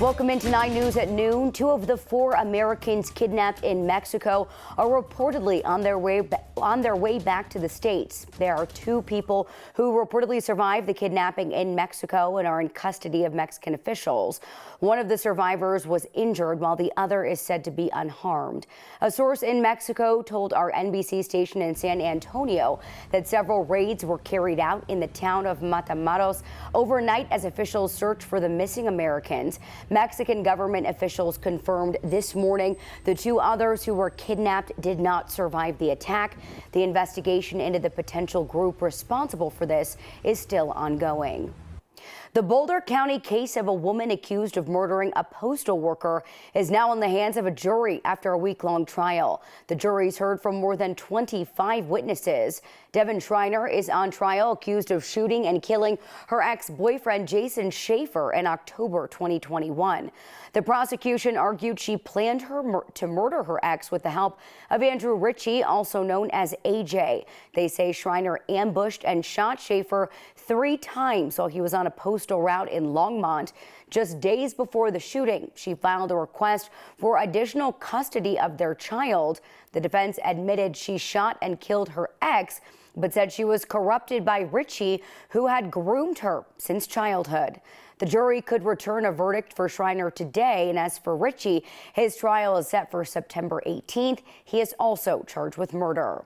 Welcome into 9 News at noon. 2 of the 4 Americans kidnapped in Mexico are reportedly on their way back to the States. There are 2 people who reportedly survived the kidnapping in Mexico and are in custody of Mexican officials. One of the survivors was injured while the other is said to be unharmed. A source in Mexico told our NBC station in San Antonio that several raids were carried out in the town of Matamoros overnight as officials searched for the missing Americans. Mexican government officials confirmed this morning the 2 others who were kidnapped did not survive the attack. The investigation into the potential group responsible for this is still ongoing. The Boulder County case of a woman accused of murdering a postal worker is now in the hands of a jury after a week-long trial. The jury's heard from more than 25 witnesses. Devin Schreiner is on trial accused of shooting and killing her ex-boyfriend Jason Schaefer in October 2021. The prosecution argued she planned to murder her ex with the help of Andrew Ritchie, also known as AJ. They say Schreiner ambushed and shot Schaefer 3 times while he was on a postal route in Longmont. Just days before the shooting, she filed a request for additional custody of their child. The defense admitted she shot and killed her ex, but said she was corrupted by Ritchie, who had groomed her since childhood. The jury could return a verdict for Schreiner today, and as for Ritchie, his trial is set for September 18th. He is also charged with murder.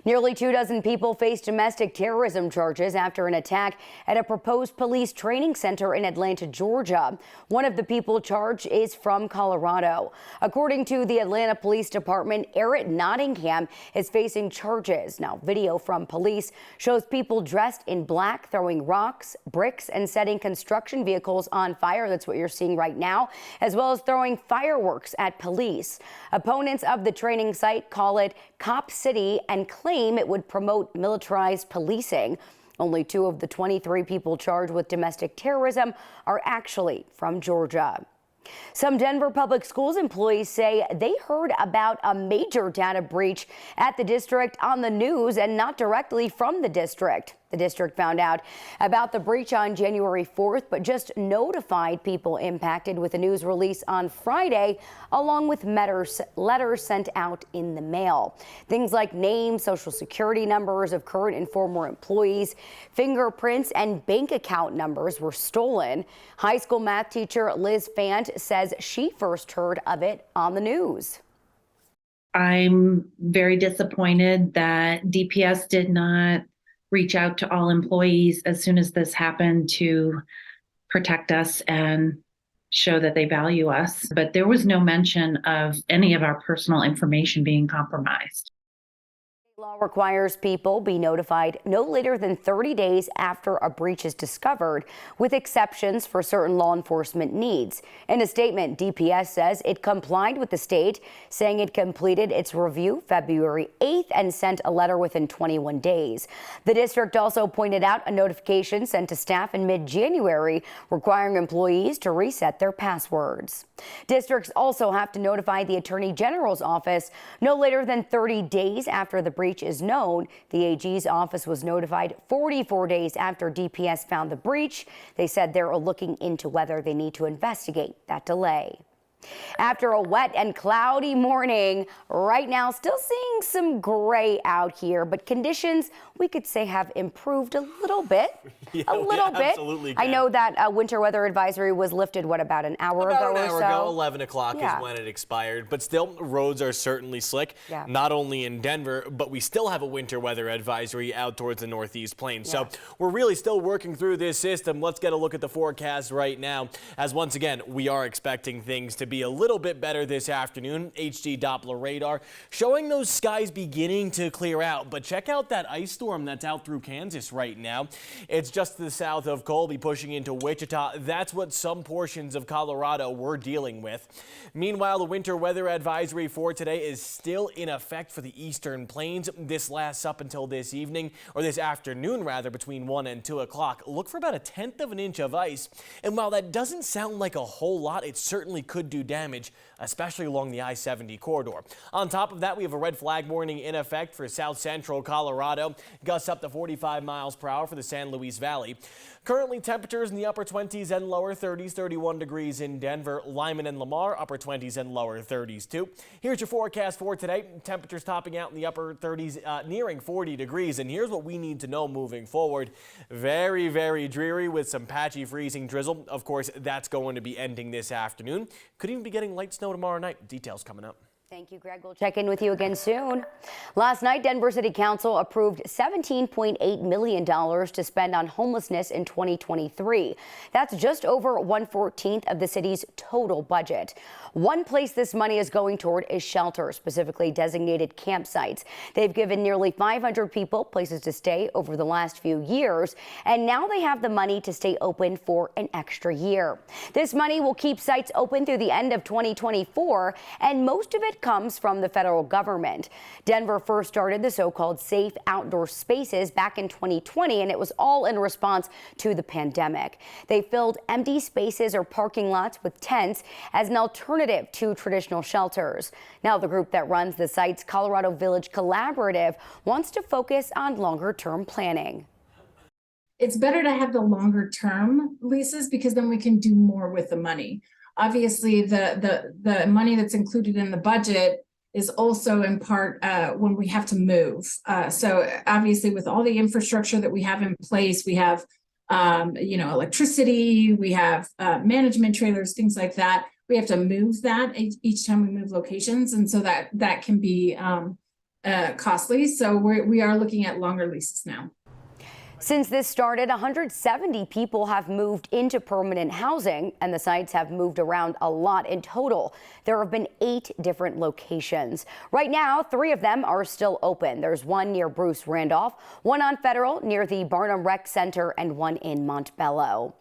Nearly 24 people face domestic terrorism charges after an attack at a proposed police training center in Atlanta, Georgia. One of the people charged is from Colorado. According to the Atlanta Police Department, Eric Nottingham is facing charges. Now, video from police shows people dressed in black throwing rocks, bricks, and setting construction vehicles on fire. That's what you're seeing right now, as well as throwing fireworks at police. Opponents of the training site call it Cop City and claim it would promote militarized policing. Only 2 of the 23 people charged with domestic terrorism are actually from Georgia. Some Denver Public Schools employees say they heard about a major data breach at the district on the news and not directly from the district. The district found out about the breach on January 4th, but just notified people impacted with a news release on Friday, along with letters sent out in the mail. Things like names, social security numbers of current and former employees, fingerprints, and bank account numbers were stolen. High school math teacher Liz Fant says she first heard of it on the news. I'm very disappointed that DPS did not reach out to all employees as soon as this happened to protect us and show that they value us. But there was no mention of any of our personal information being compromised. Law requires people be notified no later than 30 days after a breach is discovered, with exceptions for certain law enforcement needs. In a statement, DPS says it complied with the state, saying it completed its review February 8th and sent a letter within 21 days. The district also pointed out a notification sent to staff in mid-January requiring employees to reset their passwords. Districts also have to notify the Attorney General's office no later than 30 days after the breach is known. The AG's office was notified 44 days after DPS found the breach. They said they're looking into whether they need to investigate that delay. After a wet and cloudy morning, right now still seeing some gray out here, but conditions we could say have improved a little bit. A little bit. Absolutely can. I know that winter weather advisory was lifted, what, about an hour ago or so? About an hour ago, 11 o'clock is when it expired. But still, roads are certainly slick, not only in Denver, but we still have a winter weather advisory out towards the Northeast Plains. So we're really still working through this system. Let's get a look at the forecast right now, as once again, we are expecting things to be a little bit better this afternoon. HD Doppler radar showing those skies beginning to clear out, but check out that ice storm that's out through Kansas right now. It's just to the south of Colby, pushing into Wichita. That's what some portions of Colorado were dealing with. Meanwhile, the winter weather advisory for today is still in effect for the eastern plains. This lasts up until this evening, or this afternoon rather, between 1 and 2 o'clock. Look for about 1/10 of an inch of ice, and while that doesn't sound like a whole lot, it certainly could do continued damage, especially along the I-70 corridor. On top of that, we have a red flag warning in effect for south central Colorado. Gusts up to 45 miles per hour for the San Luis Valley. Currently, temperatures in the upper 20s and lower 30s, 31 degrees in Denver, Lyman and Lamar, upper 20s and lower 30s too. Here's your forecast for today. Temperatures topping out in the upper 30s, nearing 40 degrees. And here's what we need to know moving forward. Very, very dreary with some patchy freezing drizzle. Of course, that's going to be ending this afternoon. Could even be getting light snow tomorrow night. Details coming up. Thank you, Greg. We'll check in with you again soon. Last night, Denver City Council approved $17.8 million to spend on homelessness in 2023. That's just over 1/14 of the city's total budget. One place this money is going toward is shelters, specifically designated campsites. They've given nearly 500 people places to stay over the last few years, and now they have the money to stay open for an extra year. This money will keep sites open through the end of 2024, and most of it comes from the federal government. Denver first started the so-called safe outdoor spaces back in 2020, and it was all in response to the pandemic. They filled empty spaces or parking lots with tents as an alternative to traditional shelters. Now the group that runs the site's Colorado Village Collaborative wants to focus on longer-term planning. It's better to have the longer term leases because then we can do more with the money. Obviously, the money that's included in the budget is also in part when we have to move. So obviously, with all the infrastructure that we have in place, we have electricity, we have management trailers, things like that. We have to move that each time we move locations, and so that can be costly. So we are looking at longer leases now. Since this started, 170 people have moved into permanent housing, and the sites have moved around a lot in total. There have been 8 different locations. Right now, 3 of them are still open. There's one near Bruce Randolph, one on Federal near the Barnum Rec Center, and one in Montbello.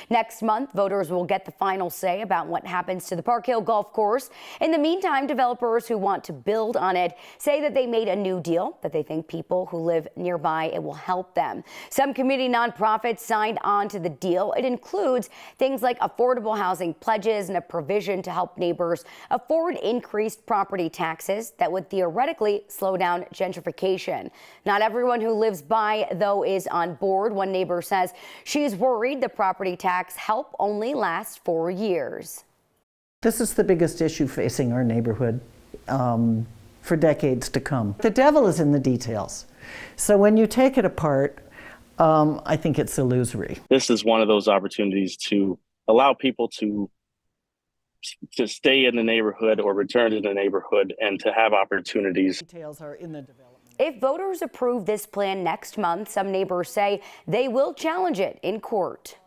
Next month, voters will get the final say about what happens to the Park Hill Golf Course. In the meantime, developers who want to build on it say that they made a new deal, that they think people who live nearby, it will help them. Some community nonprofits signed on to the deal. It includes things like affordable housing pledges and a provision to help neighbors afford increased property taxes that would theoretically slow down gentrification. Not everyone who lives by, though, is on board. One neighbor says she's worried the property tax help only lasts 4 years. This is the biggest issue facing our neighborhood for decades to come. The devil is in the details. So when you take it apart, I think it's illusory. This is one of those opportunities to allow people to stay in the neighborhood or return to the neighborhood and to have opportunities. Details are in the development. If voters approve this plan next month, some neighbors say they will challenge it in court.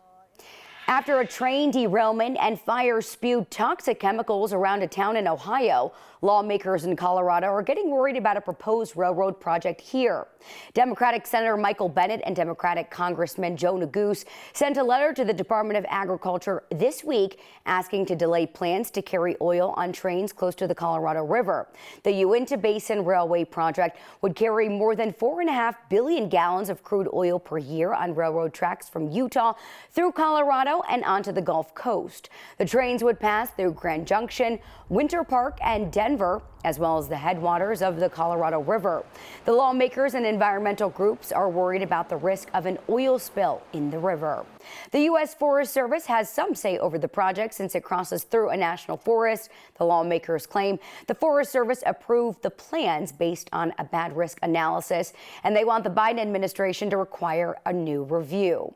After a train derailment and fire spewed toxic chemicals around a town in Ohio, lawmakers in Colorado are getting worried about a proposed railroad project here. Democratic Senator Michael Bennet and Democratic Congressman Joe Neguse sent a letter to the Department of Agriculture this week asking to delay plans to carry oil on trains close to the Colorado River. The Uinta Basin Railway project would carry more than 4.5 billion gallons of crude oil per year on railroad tracks from Utah through Colorado and onto the Gulf Coast. The trains would pass through Grand Junction, Winter Park, and Denver, as well as the headwaters of the Colorado River. The lawmakers and environmental groups are worried about the risk of an oil spill in the river. The U.S. Forest Service has some say over the project since it crosses through a national forest. The lawmakers claim the Forest Service approved the plans based on a bad risk analysis, and they want the Biden administration to require a new review.